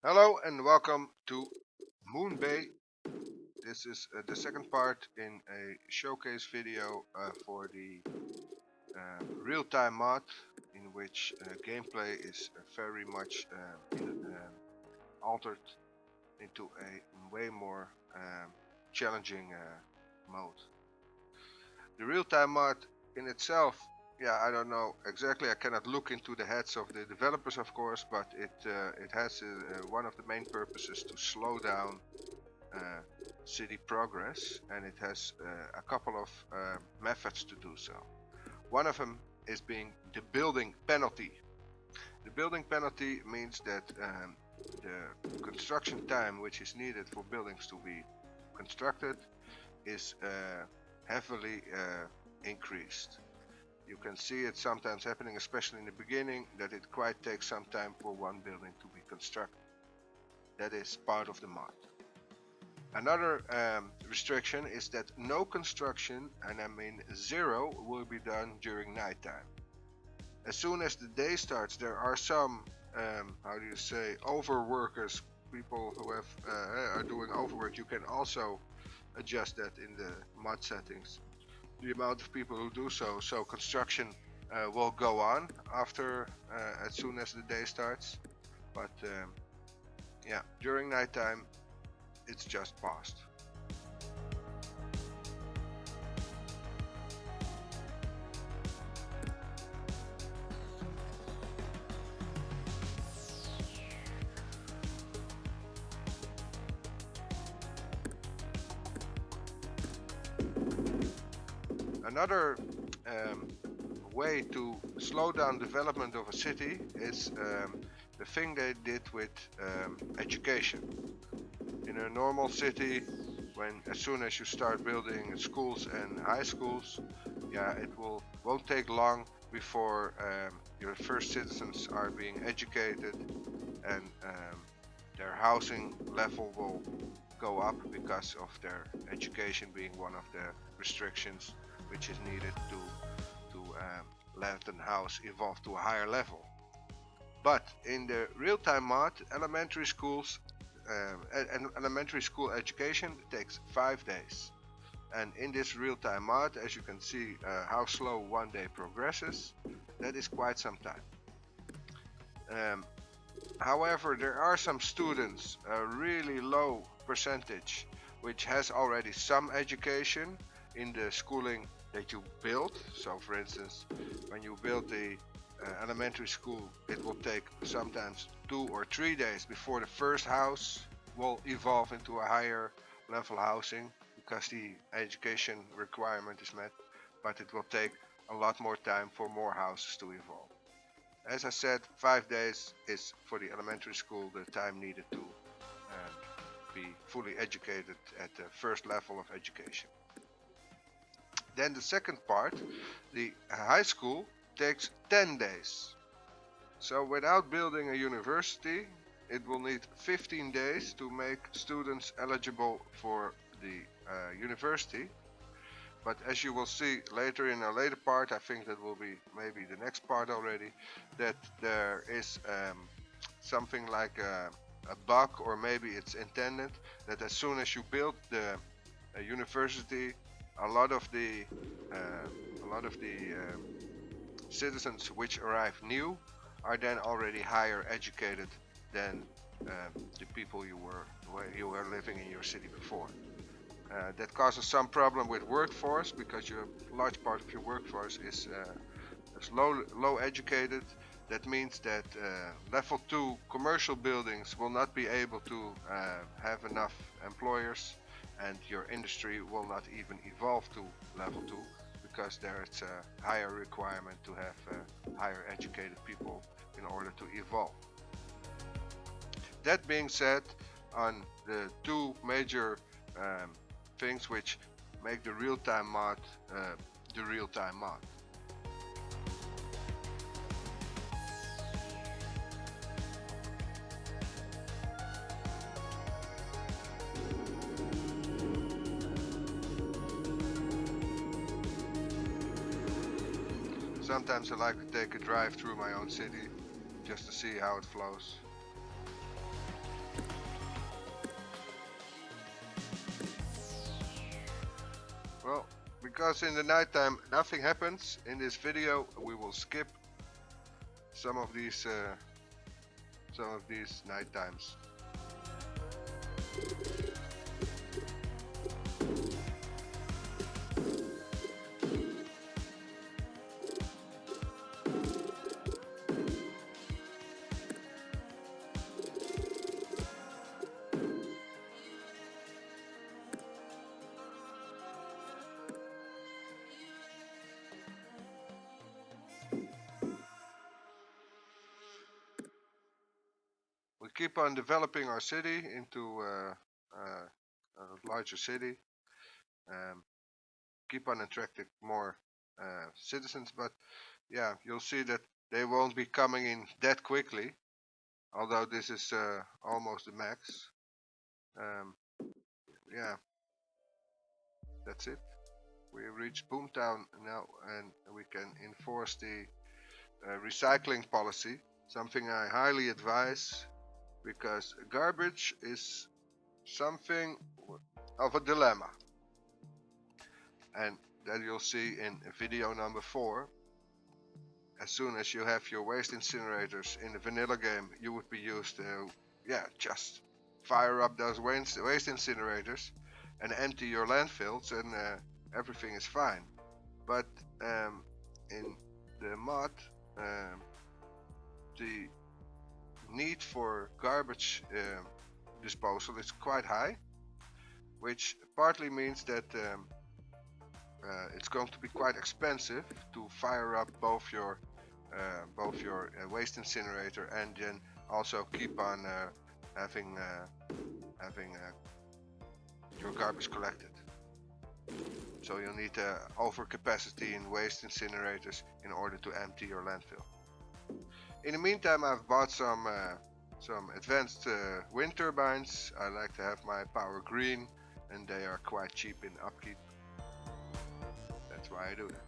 Hello and welcome to Moon Bay. This is the second part in a showcase video for the real-time mod in which gameplay is very much altered into a way more challenging mode. The real-time mod in itself, yeah, I don't know exactly. I cannot look into the heads of the developers, of course, but it has one of the main purposes to slow down uh, city progress, and it has a couple of methods to do so. One of them is being the building penalty. The building penalty means that the construction time which is needed for buildings to be constructed is heavily increased. You can see it sometimes happening, especially in the beginning, that it quite takes some time for one building to be constructed. That is part of the mod. Another restriction is that no construction, and I mean zero, will be done during nighttime. As soon as the day starts, there are some, how do you say, overworkers, people who are doing overwork. You can also adjust that in the mod settings. The amount of people who do so. So construction will go on after, as soon as the day starts. But yeah, during nighttime, it's just paused. Another way to slow down development of a city is the thing they did with education. In a normal city, when as soon as you start building schools and high schools, yeah, it won't take long before your first citizens are being educated, and their housing level will go up because of their education being one of the restrictions which is needed to let the house evolve to a higher level. But in the real-time mod, elementary schools and elementary school education takes 5 days. And in this real-time mod, as you can see how slow one day progresses, that is quite some time. However, there are some students, a really low percentage, which has already some education in the schooling that you build. So for instance, when you build the elementary school, it will take sometimes 2 or 3 days before the first house will evolve into a higher level housing because the education requirement is met, but it will take a lot more time for more houses to evolve. As I said, 5 days is for the elementary school the time needed to be fully educated at the first level of education. Then the second part, the high school, takes 10 days. So without building a university, it will need 15 days to make students eligible for the university. But as you will see later in a later part, I think that will be maybe the next part already, that there is something like a bug, or maybe it's intended that as soon as you build the university, a lot of the citizens which arrive new are then already higher educated than the people you were living in your city before. That causes some problem with workforce because your large part of your workforce is low educated. That means that level 2 commercial buildings will not be able to have enough employers, and your industry will not even evolve to level 2 because there's a higher requirement to have higher educated people in order to evolve. That being said, on the two major things which make the real-time mod the real-time mod. Sometimes I like to take a drive through my own city just to see how it flows. because in the nighttime nothing happens in this video, we will skip some of these night times. We keep on developing our city into a larger city. Keep on attracting more citizens, but yeah, you'll see that they won't be coming in that quickly, although this is almost the max. Yeah, that's it. We reached Boomtown now, and we can enforce the recycling policy, something I highly advise, because garbage is something of a dilemma, and that you'll see in video number 4. As soon as you have your waste incinerators in the vanilla game, you would be used to, just fire up those waste incinerators and empty your landfills, and everything is fine. But in the mod, the need for garbage disposal is quite high, which partly means that it's going to be quite expensive to fire up both your waste incinerator and then also keep on having your garbage collected. So you'll need overcapacity in waste incinerators in order to empty your landfill. In the meantime, I've bought some advanced wind turbines. I like to have my power green, and they are quite cheap in upkeep. That's why I do that.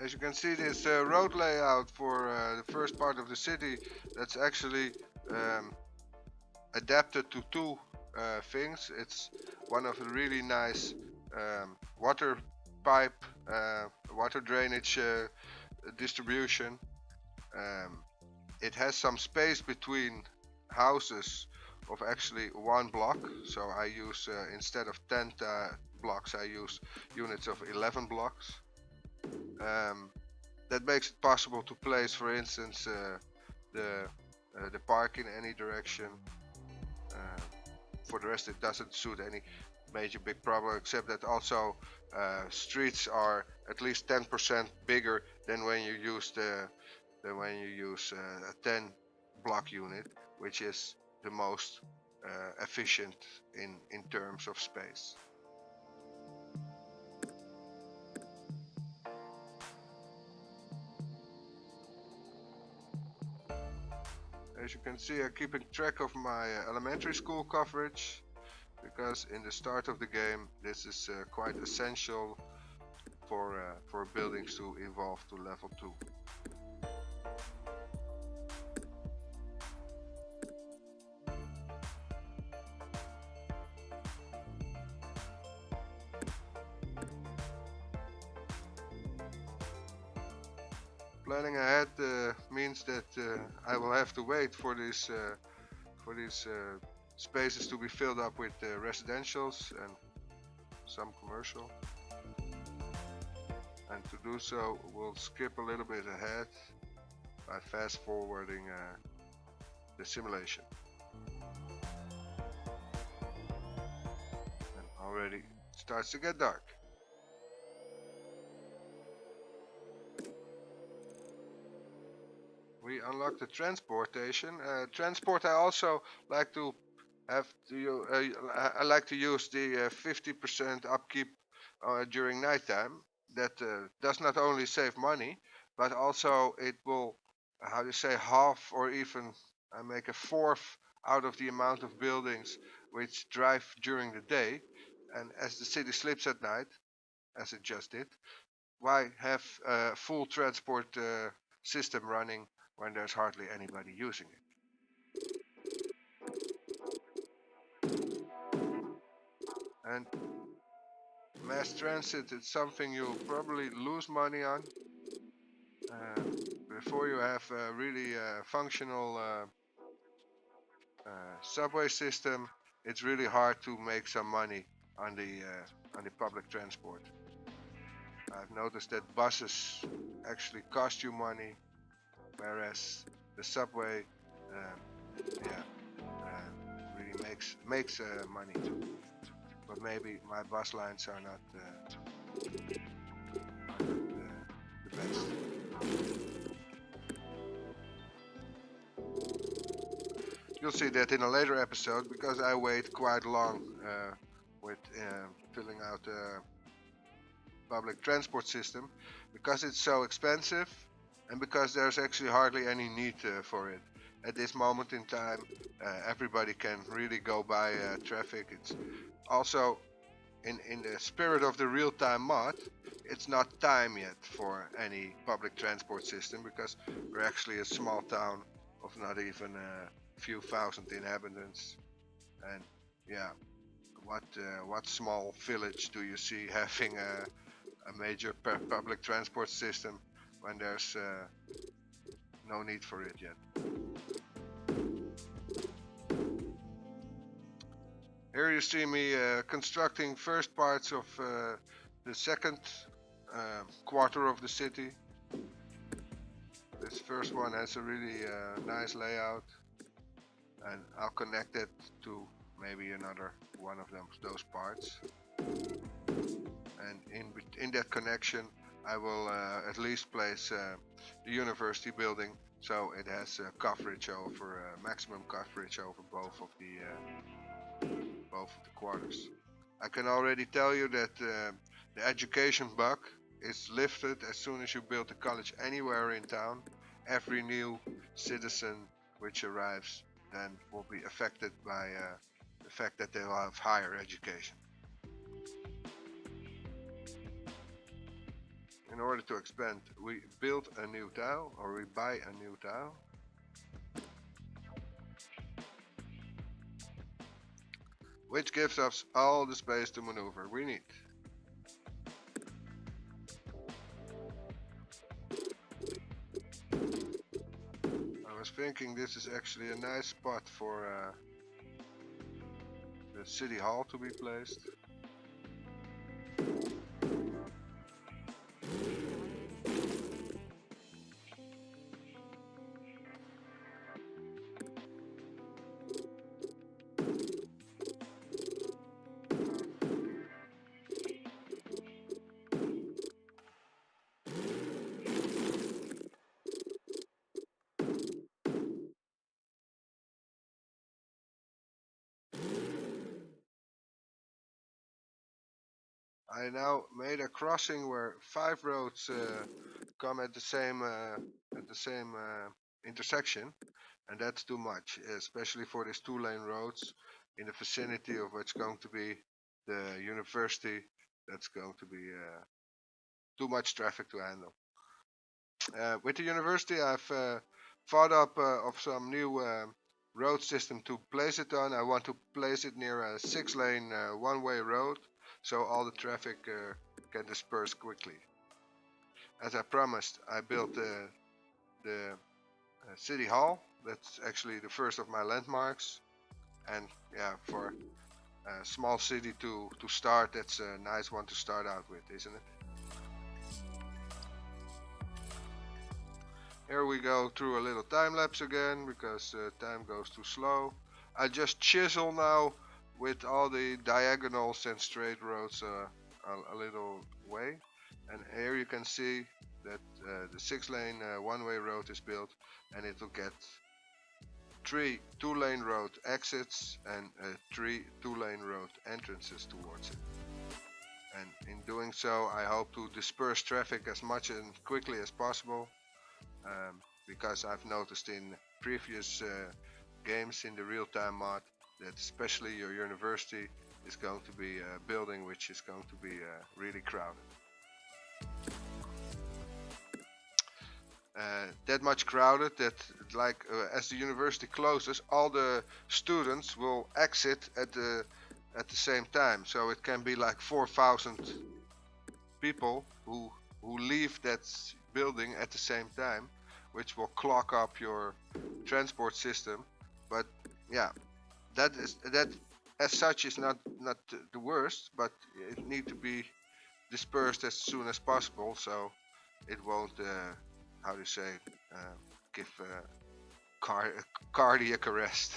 As you can see, this road layout for the first part of the city, that's actually adapted to two things. It's one of the really nice water pipe, water drainage distribution. It has some space between houses of actually 1 block, so I use instead of 10 blocks, I use units of 11 blocks. That makes it possible to place, for instance, the park in any direction. For the rest, it doesn't suit any major big problem, except that also streets are at least 10% bigger than when you use a 10 block unit, which is the most efficient in terms of space. As you can see, I'm keeping track of my elementary school coverage, because in the start of the game this is quite essential for buildings to evolve to level 2. Planning ahead means that I will have to wait for these spaces to be filled up with residentials and some commercial. And to do so, we'll skip a little bit ahead by fast forwarding the simulation. And already it starts to get dark. We unlock the transportation. Transport, I also like to have to. I like to use the 50% upkeep during nighttime. That does not only save money, but also it will, how do you say, half or even make a fourth out of the amount of buildings which drive during the day. And as the city sleeps at night, as it just did, why have a full transport system running when there's hardly anybody using it. And mass transit is something you'll probably lose money on. Before you have a really functional subway system, it's really hard to make some money on the public transport. I've noticed that buses actually cost you money, whereas the subway, yeah, really makes money too. But maybe my bus lines are not the best. You'll see that in a later episode, because I wait quite long with filling out the public transport system, because it's so expensive and because there's actually hardly any need for it. At this moment in time, everybody can really go by traffic. It's also in the spirit of the real-time mod, it's not time yet for any public transport system, because we're actually a small town of not even a few thousand inhabitants. And yeah, what small village do you see having a major public transport system when there's no need for it yet? Here you see me constructing first parts of the second quarter of the city. This first one has a really nice layout, and I'll connect it to maybe another one of those parts. And in that connection, I will at least place the university building, so it has coverage over maximum coverage over both of the quarters. I can already tell you that the education bug is lifted as soon as you build a college anywhere in town. Every new citizen which arrives then will be affected by the fact that they'll have higher education. In order to expand, we build a new tile, or we buy a new tile. Which gives us all the space to maneuver we need. I was thinking this is actually a nice spot for the city hall to be placed. I now made a crossing where 5 roads come at the same intersection, and that's too much, especially for these 2-lane roads in the vicinity of what's going to be the university. That's going to be too much traffic to handle. With the university, I've thought up of some new road system to place it on. I want to place it near a 6-lane one-way road, so all the traffic can disperse quickly. As I promised, I built the city hall. That's actually the first of my landmarks, and yeah, for a small city to start, that's a nice one to start out with, isn't it? Here we go through a little time lapse again, because time goes too slow. I just chisel now with all the diagonals and straight roads a little way, and here you can see that the 6-lane one-way road is built, and it will get 3 2-lane road exits and 3 2-lane road entrances towards it. And in doing so, I hope to disperse traffic as much and quickly as possible, because I've noticed in previous games in the real-time mod that especially your university is going to be a building which is going to be really crowded. that much crowded that like as the university closes, all the students will exit at the same time. So it can be like 4,000 people who leave that building at the same time, which will clog up your transport system. But yeah, that as such is not the worst, but it need to be dispersed as soon as possible, so it won't how do you say give cardiac arrest.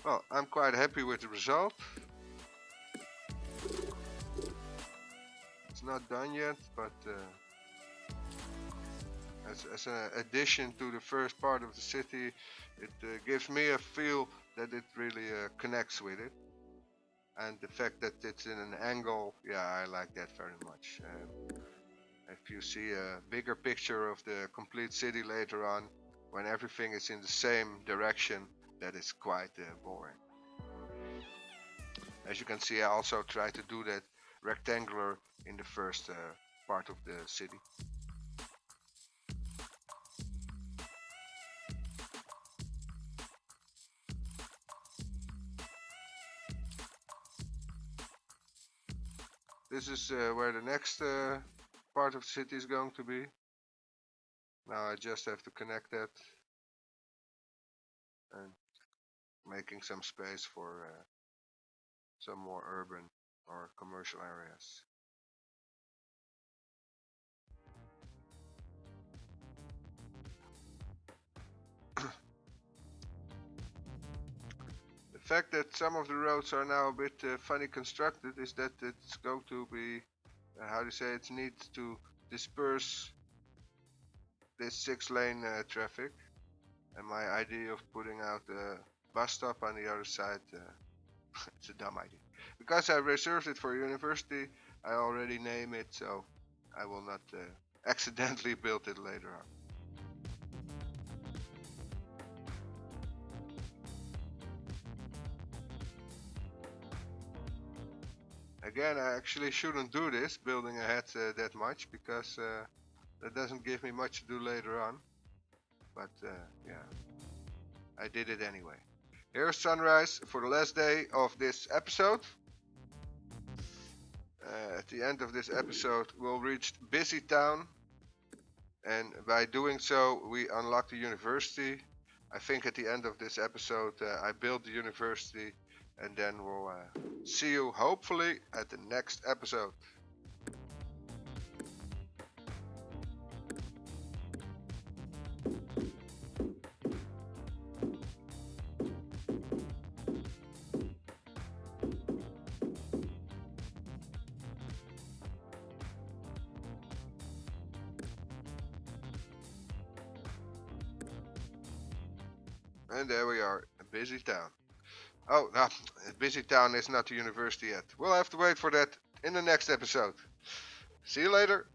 Well, I'm quite happy with the result. It's not done yet, but as an addition to the first part of the city, it gives me a feel that it really connects with it. And the fact that it's in an angle, yeah, I like that very much. If you see a bigger picture of the complete city later on, when everything is in the same direction, that is quite boring. As you can see, I also try to do that rectangular in the first part of the city. This is where the next part of the city is going to be. Now I just have to connect that and making some space for some more urban or commercial areas. The fact that some of the roads are now a bit funny constructed is that it's going to be, how do you say, it needs to disperse this 6-lane traffic. And my idea of putting out a bus stop on the other side, it's a dumb idea. Because I reserved it for university, I already name it, so I will not accidentally build it later on. Again, I actually shouldn't do this, building ahead that much, because that doesn't give me much to do later on. But yeah, I did it anyway. Here's sunrise for the last day of this episode. At the end of this episode, we'll reach Busy Town, and by doing so, we unlock the university. I think at the end of this episode, I build the university, and then we'll see you hopefully at the next episode. And there we are, a busy town. Oh, no, busy town is not the university yet. We'll have to wait for that in the next episode. See you later.